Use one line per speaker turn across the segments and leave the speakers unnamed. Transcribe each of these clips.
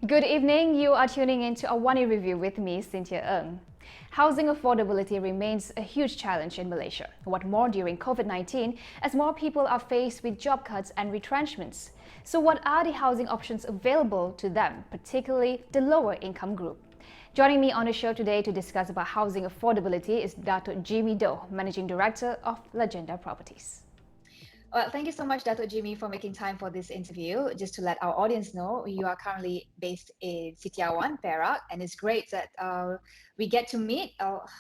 Good evening. You are tuning in to AWANI Review with me, Cynthia Ng. Housing affordability remains a huge challenge in Malaysia. What more during COVID-19 as more people are faced with job cuts and retrenchments. So what are the housing options available to them, particularly the lower income group? Joining me on the show today to discuss about housing affordability is Dato' Jimmy Doh, Managing Director of Lagenda Properties. Well, thank you so much, Dato' Jimmy, for making time for this interview. Just to let our audience know, you are currently based in Sitiawan, Perak, and it's great that we get to meet,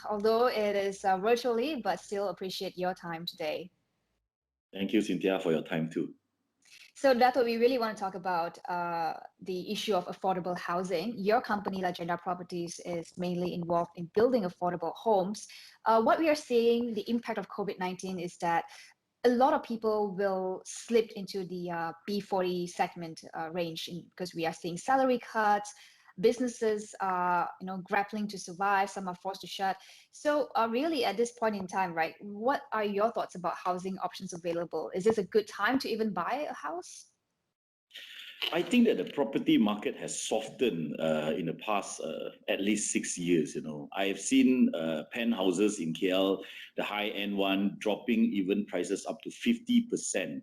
although it is virtually, but still appreciate your time today.
Thank you, Cynthia, for your time too.
So, Dato', we really want to talk about the issue of affordable housing. Your company, Lagenda Properties, is mainly involved in building affordable homes. What we are seeing, the impact of COVID-19 is that a lot of people will slip into the B40 segment range because we are seeing salary cuts, businesses are grappling to survive, some are forced to shut. So really at this point in time, right, what are your thoughts about housing options available? Is this a good time to even buy a house?
I think that the property market has softened in the past at least 6 years. I have seen penthouses in KL, the high-end one, dropping even prices up to 50%.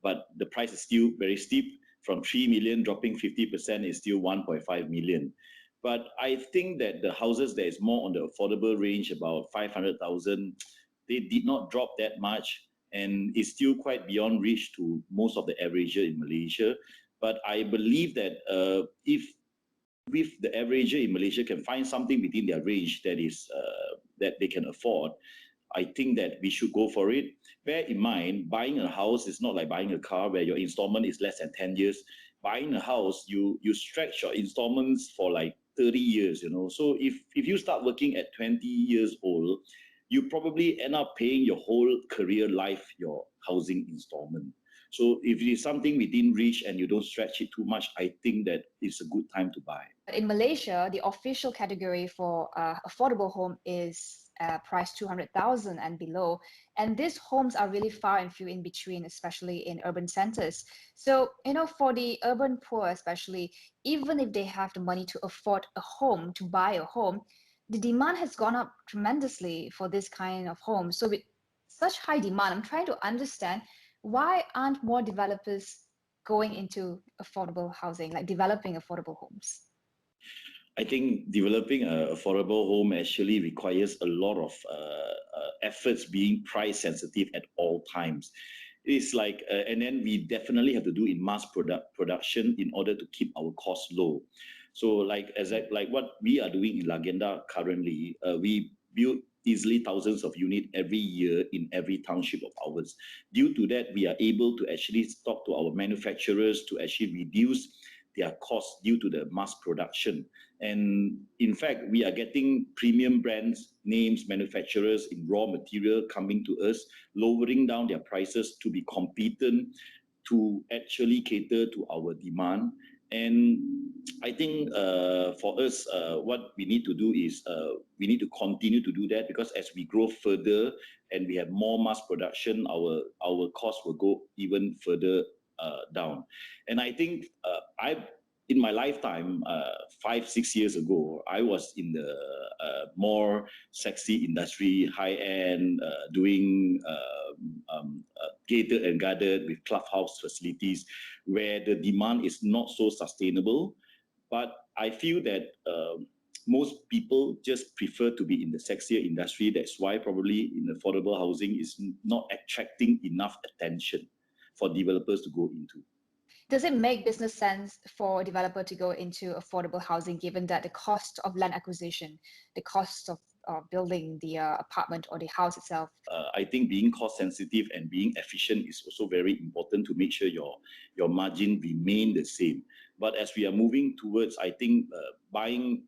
But the price is still very steep. From 3 million, dropping 50% is still 1.5 million. But I think that the houses that is more on the affordable range, about 500,000, they did not drop that much. And is still quite beyond reach to most of the averager in Malaysia. But I believe that if the averager in Malaysia can find something within their range that is that they can afford, I think that we should go for it. Bear in mind, buying a house is not like buying a car where your installment is less than 10 years. Buying a house, you stretch your installments for like 30 years, So if you start working at 20 years old, you probably end up paying your whole career life, your housing installment. So if it is something within reach and you don't stretch it too much, I think that it's a good time to buy.
In Malaysia, the official category for affordable home is priced 200,000 and below. And these homes are really far and few in between, especially in urban centers. So, for the urban poor especially, even if they have the money to afford a home, to buy a home, the demand has gone up tremendously for this kind of home. So with such high demand, I'm trying to understand why aren't more developers going into affordable housing, like developing affordable homes?
I think developing an affordable home actually requires a lot of efforts being price sensitive at all times. It's like, and then we definitely have to do in mass production in order to keep our costs low. So like what we are doing in Lagenda currently, we build easily thousands of units every year in every township of ours. Due to that, we are able to actually talk to our manufacturers to actually reduce their costs due to the mass production. And in fact, we are getting premium brands, names, manufacturers in raw material coming to us, lowering down their prices to be competent, to actually cater to our demand. And I think for us, what we need to do is we need to continue to do that, because as we grow further and we have more mass production, our costs will go even further down. And I think in my lifetime, 5-6 years ago, I was in the more sexy industry, high-end, doing gated and guarded with clubhouse facilities, where the demand is not so sustainable. But I feel that most people just prefer to be in the sexier industry. That's why probably in affordable housing is not attracting enough attention for developers to go into.
Does it make business sense for a developer to go into affordable housing, given that the cost of land acquisition, the cost of building the apartment or the house itself?
I think being cost sensitive and being efficient is also very important to make sure your margin remain the same. But as we are moving towards, I think buying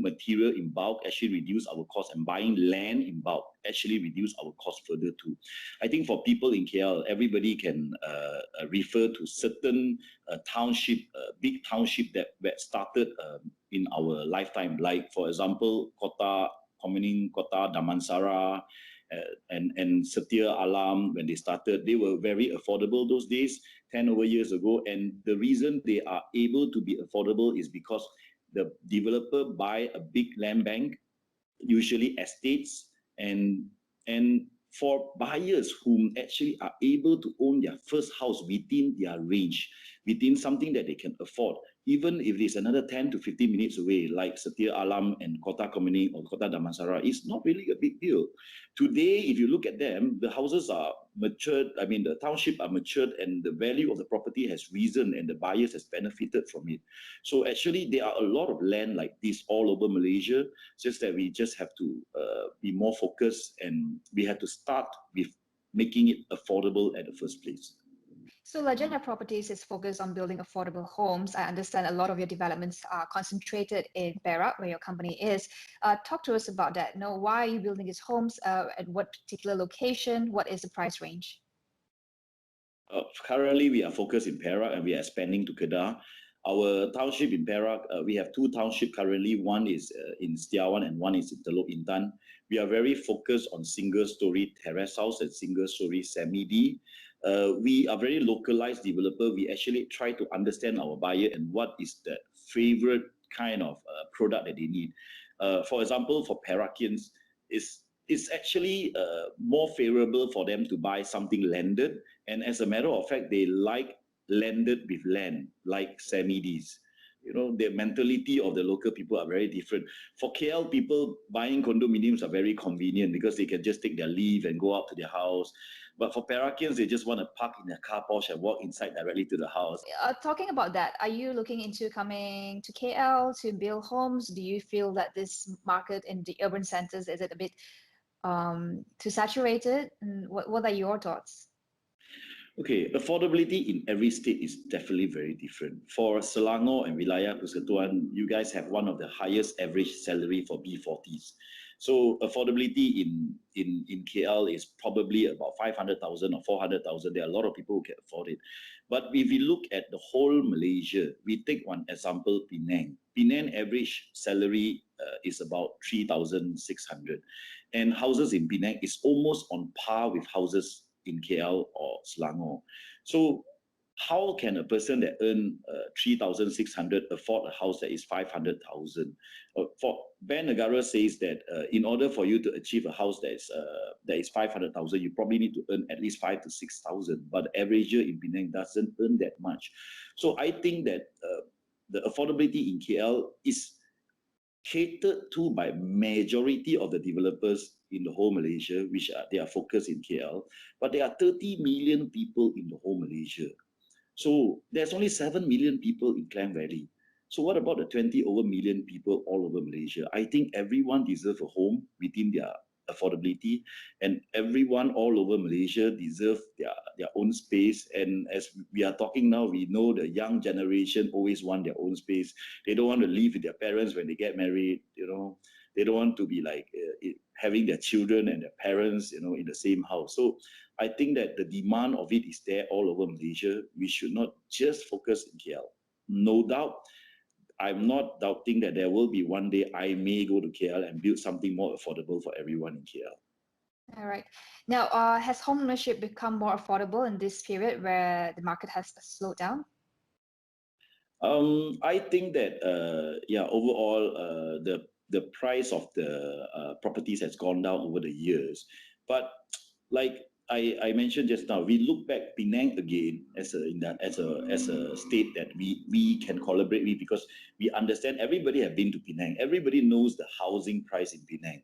material in bulk actually reduce our cost, and buying land in bulk actually reduce our cost further too. I think for people in KL, everybody can refer to certain township, big township that started in our lifetime. Like for example, Kota Damansara, and Setia Alam, when they started, they were very affordable those days, 10 over years ago. And the reason they are able to be affordable is because the developer buy a big land bank, usually estates, and for buyers who actually are able to own their first house within their range, within something that they can afford, even if it's another 10 to 15 minutes away, like Setia Alam and Kota Komini or Kota Damansara, it's not really a big deal. Today, if you look at them, the houses are matured, I mean, the township are matured, and the value of the property has risen, and the buyers has benefited from it. So actually, there are a lot of land like this all over Malaysia, just that we just have to be more focused, and we have to start with making it affordable at the first place.
So Lagenda Properties is focused on building affordable homes. I understand a lot of your developments are concentrated in Perak, where your company is. Talk to us about that. Why are you building these homes? At what particular location? What is the price range?
Currently, we are focused in Perak, and we are expanding to Kedah. Our township in Perak, we have two townships currently. One is in Setiawan and one is in Teluk Intan. We are very focused on single-story terrace house and single-story semi-D. We are very localized developer. We actually try to understand our buyer and what is the favorite kind of product that they need. For example, for Perakians, it's actually more favorable for them to buy something landed. And as a matter of fact, they like landed with land, like semi-Ds. The mentality of the local people are very different. For KL people, buying condominiums are very convenient because they can just take their leave and go out to their house. But for Perakians, they just want to park in their car porch and walk inside directly to the house.
Talking about that, are you looking into coming to KL to build homes? Do you feel that this market in the urban centers, is it a bit too saturated? And what are your thoughts?
Okay, affordability in every state is definitely very different. For Selangor and Wilayah Persekutuan, you guys have one of the highest average salary for B40s. So affordability in KL is probably about 500,000 or 400,000. There are a lot of people who can afford it. But if we look at the whole Malaysia, we take one example, Penang. Penang average salary is about 3,600. And houses in Penang is almost on par with houses in KL or Selangor. So how can a person that earn 3,600 afford a house that is 500,000? For Ben Negara says that in order for you to achieve a house that is 500,000, you probably need to earn at least 5,000 to 6,000. But the averager in Penang doesn't earn that much. So I think that the affordability in KL is catered to by majority of the developers in the whole Malaysia, which they are focused in KL, but there are 30 million people in the whole Malaysia. So there's only 7 million people in Klang Valley. So what about the 20 over million people all over Malaysia? I think everyone deserves a home within their affordability, and everyone all over Malaysia deserve their own space. And as we are talking now, we know the young generation always want their own space. They don't want to live with their parents when they get married. They don't want to be like having their children and their parents in the same house. So I think that the demand of it is there all over Malaysia. We should not just focus in KL. No doubt, I'm not doubting that there will be one day I may go to KL and build something more affordable for everyone in KL.
All right. Now, has homeownership become more affordable in this period where the market has slowed down?
I think that overall the price of the properties has gone down over the years. But like I mentioned just now, we look back Penang again as a state that we can collaborate with, because we understand everybody have been to Penang. Everybody knows the housing price in Penang.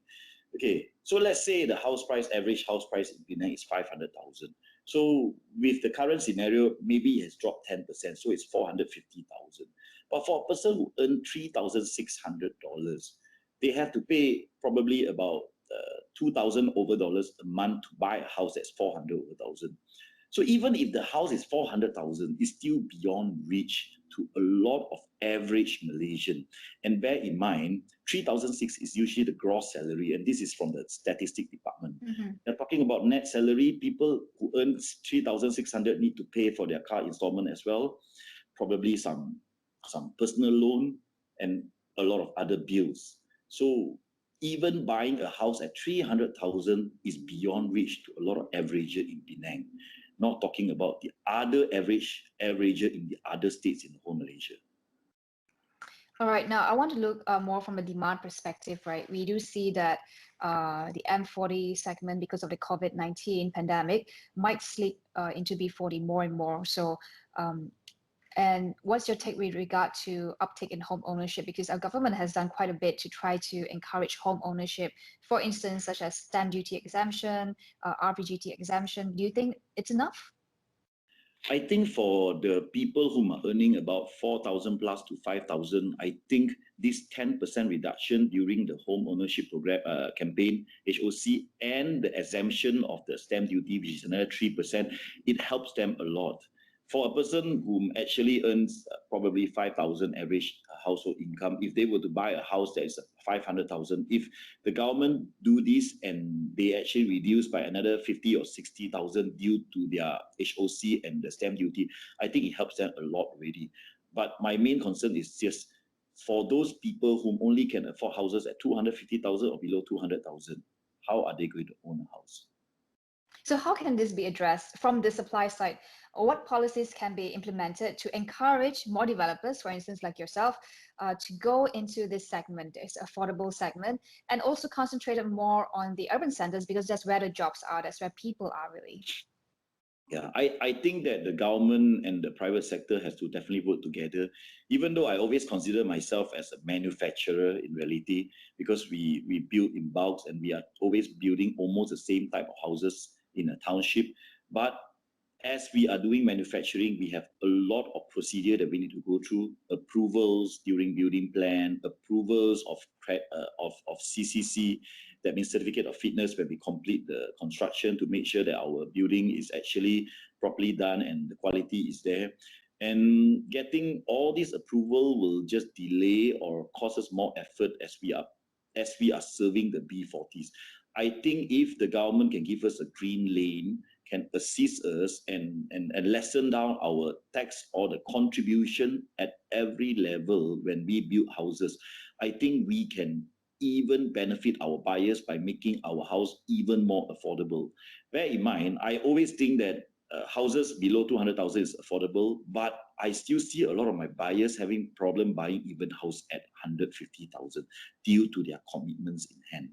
Okay, so let's say the average house price in Penang is 500,000. So with the current scenario, maybe it has dropped 10%, so it's 450,000. But for a person who earned $3,600, they have to pay probably about $2,000 over a month to buy a house that's 400 over thousand. So even if the house is 400,000, it's still beyond reach to a lot of average Malaysian. And bear in mind, 3,600 is usually the gross salary, and this is from the statistic department.
Mm-hmm.
They're talking about net salary. People who earn 3,600 need to pay for their car installment as well, probably some personal loan and a lot of other bills. So even buying a house at 300,000 is beyond reach to a lot of averager in Penang. Not talking about the other averager in the other states in the whole Malaysia.
All right, now I want to look more from a demand perspective, right? We do see that the M40 segment, because of the COVID-19 pandemic, might slip into B40 more and more. So, and what's your take with regard to uptick in home ownership? Because our government has done quite a bit to try to encourage home ownership, for instance, such as stamp duty exemption, RPGT exemption. Do you think it's enough?
I think for the people whom are earning about 4,000 plus to 5,000, I think this 10% reduction during the home ownership program campaign, HOC, and the exemption of the stamp duty, which is another 3%, it helps them a lot. For a person whom actually earns probably 5,000 average household income, if they were to buy a house that is 500,000, if the government do this and they actually reduce by another 50 or 60,000 due to their HOC and the stamp duty, I think it helps them a lot already. But my main concern is just for those people whom only can afford houses at 250,000 or below 200,000, how are they going to own a house?
So how can this be addressed from the supply side? Or what policies can be implemented to encourage more developers, for instance, like yourself, to go into this segment, this affordable segment, and also concentrate more on the urban centers, because that's where the jobs are, that's where people are really.
Yeah, I think that the government and the private sector has to definitely work together, even though I always consider myself as a manufacturer in reality, because we build in bulks and we are always building almost the same type of houses in a township. But as we are doing manufacturing, we have a lot of procedure that we need to go through: approvals during building plan, approvals of CCC, that means certificate of fitness, when we complete the construction, to make sure that our building is actually properly done and the quality is there. And getting all this approval will just delay or cause us more effort as we are serving the B40s. I think if the government can give us a green lane, can assist us and lessen down our tax or the contribution at every level when we build houses, I think we can even benefit our buyers by making our house even more affordable. Bear in mind, I always think that houses below 200,000 is affordable, but I still see a lot of my buyers having problem buying even house at 150,000 due to their commitments in hand.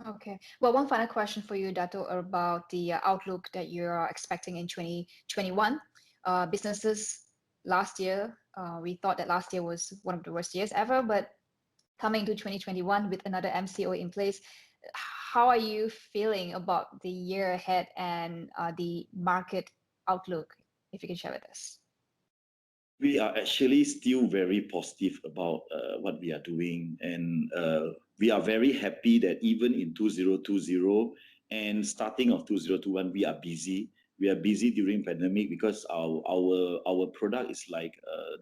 Okay. Well, one final question for you, Dato, about the outlook that you're expecting in 2021. Businesses last year, we thought that last year was one of the worst years ever, but coming to 2021 with another MCO in place, how are you feeling about the year ahead and the market outlook, if you can share with us?
We are actually still very positive about what we are doing, and we are very happy that even in 2020 and starting of 2021, we are busy. We are busy during pandemic because our product is like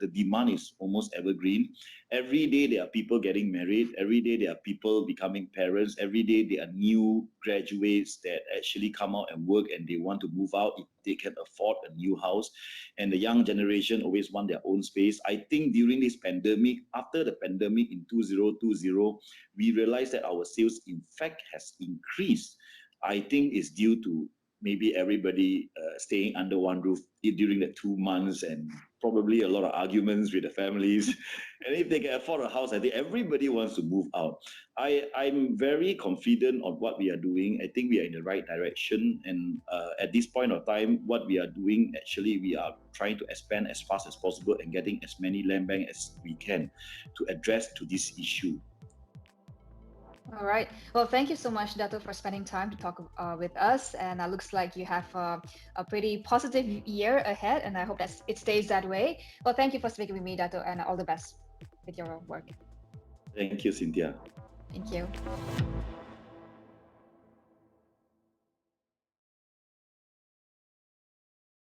the demand is almost evergreen. Every day there are people getting married. Every day there are people becoming parents. Every day there are new graduates that actually come out and work and they want to move out if they can afford a new house. And the young generation always want their own space. I think during this pandemic, after the pandemic in 2020, we realized that our sales in fact has increased. I think it's due to maybe everybody staying under one roof during the 2 months and probably a lot of arguments with the families. And if they can afford a house, I think everybody wants to move out. I'm very confident on what we are doing. I think we are in the right direction. And at this point of time, what we are doing, actually, we are trying to expand as fast as possible and getting as many land bank as we can to address to this issue.
All right. Well, thank you so much, Dato, for spending time to talk with us. And it looks like you have a pretty positive year ahead, and I hope that it stays that way. Well, thank you for speaking with me, Dato, and all the best with your work.
Thank you, Cynthia.
Thank you.